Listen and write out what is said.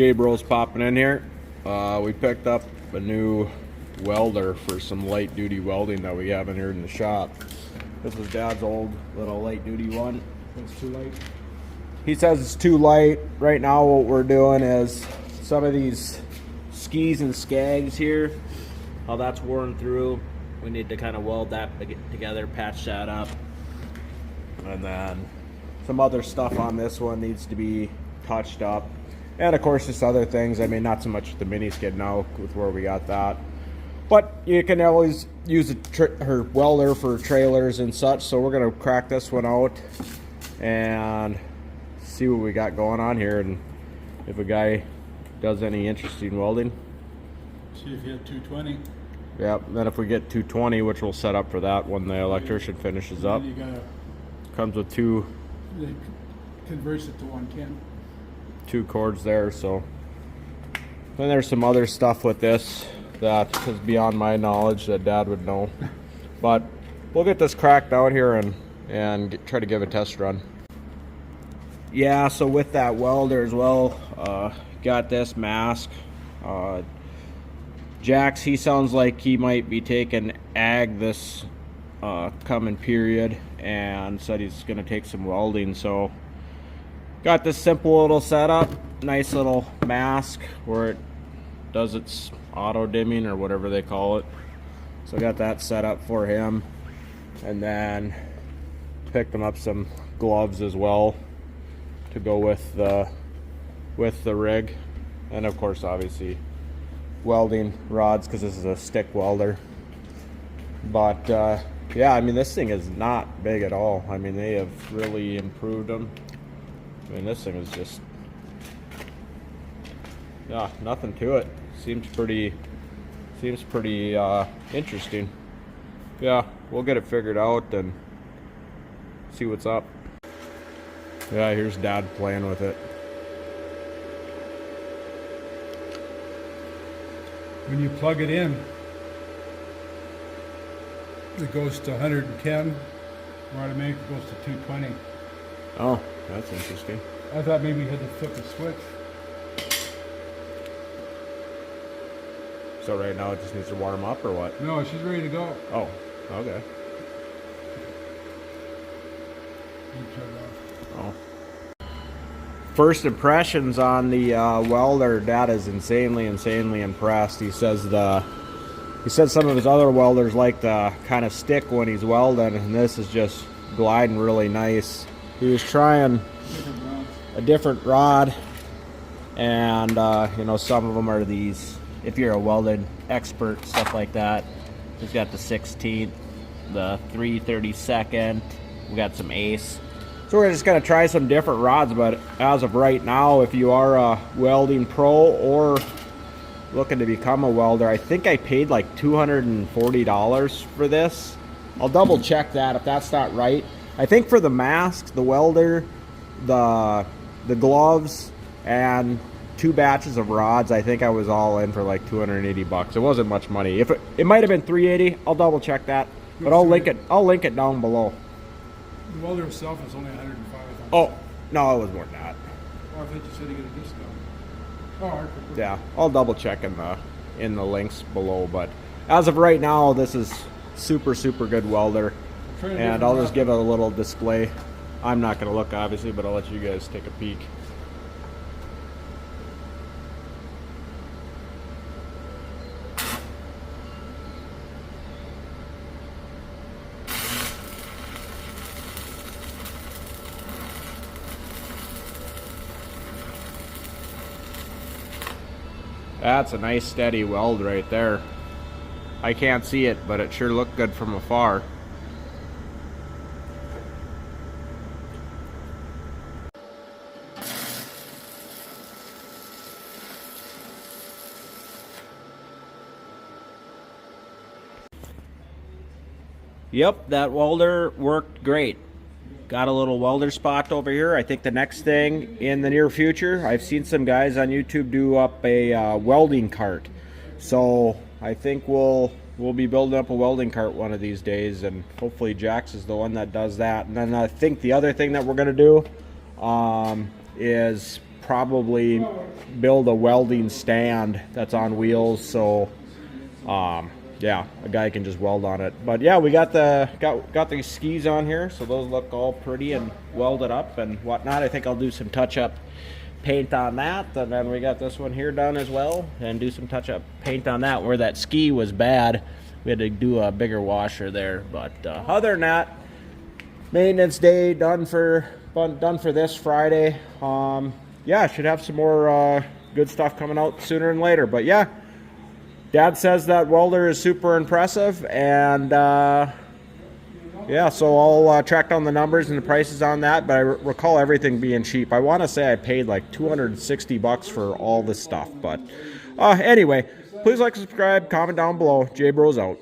J-Bros popping in here. We picked up a new welder for some light duty welding that we have in here in the shop. This was Dad's old little light duty one. It's too light. He says it's too light. Right now what we're doing is some of these skis and skags here, how that's worn through. We need to kind of weld that together, patch that up. And then some other stuff on this one needs to be touched up. And of course just other things. I mean, not so much the mini skid now with where we got that. But you can always use her welder for trailers and such. So we're gonna crack this one out and see what we got going on here, and if a guy does any interesting welding. See if you have 220. Yep, then if we get 220, which we'll set up for that when the electrician finishes up. You gotta, comes with two converts it to 110. Two cords there. So then there's some other stuff with this that is beyond my knowledge that Dad would know. But we'll get this cracked out here and try to give a test run. Yeah, so with that welder as well, got this mask. Jax, he sounds like he might be taking ag this coming period, and said he's gonna take some welding. So got this simple little setup, nice little mask where it does its auto dimming or whatever they call it. So I got that set up for him, and then picked him up some gloves as well to go with the rig, and of course obviously welding rods because this is a stick welder. But yeah, I mean, this thing is not big at all. I mean, they have really improved them. I mean, this thing is just, yeah, nothing to it. Seems pretty interesting. Yeah, we'll get it figured out and see what's up. Yeah, here's Dad playing with it. When you plug it in, it goes to 110. Automatic goes to 220. Oh, that's interesting. I thought maybe you had to flip a switch. So right now it just needs to warm up or what? No, she's ready to go. Oh, okay. Oh. First impressions on the welder. Dad is insanely impressed. He says some of his other welders like to kind of stick when he's welding, and this is just gliding really nice. He was trying a different rod, and you know, some of them are these, if you're a welded expert, stuff like that. He's got the 16th, the 3/32. We got some Ace. So we're just gonna try some different rods, but as of right now, if you are a welding pro or looking to become a welder, I think I paid like $240 for this. I'll double check that if that's not right. I think for the mask, the welder, the gloves, and 2 batches of rods, I think I was all in for like 280 bucks. It wasn't much money. If it might have been 380, I'll double check that. But I'll link it down below. The welder itself is only 105. Oh, no, it was more than that. Oh, I thought you said you get a discount. Oh, yeah, I'll double check in the links below. But as of right now, this is super good welder, and I'll just give it a little display. I'm not going to look obviously, but I'll let you guys take a peek. That's a nice steady weld right there. I can't see it, but it sure looked good from afar. Yep, that welder worked great. Got a little welder spot over here. I think the next thing in the near future, I've seen some guys on YouTube do up a welding cart. So I think we'll be building up a welding cart one of these days, and hopefully Jax is the one that does that. And then I think the other thing that we're gonna do is probably build a welding stand that's on wheels, so yeah, a guy can just weld on it. But yeah, we got these skis on here, so those look all pretty and welded up and whatnot. I think I'll do some touch-up paint on that, and then we got this one here done as well, and do some touch-up paint on that. Where that ski was bad, we had to do a bigger washer there. But other than that, maintenance day done for this Friday. Yeah, should have some more good stuff coming out sooner than later. But yeah, Dad says that welder is super impressive, and yeah, so I'll track down the numbers and the prices on that, but I recall everything being cheap. I want to say I paid like $260 for all this stuff, but anyway, please like, subscribe, comment down below. J Bros out.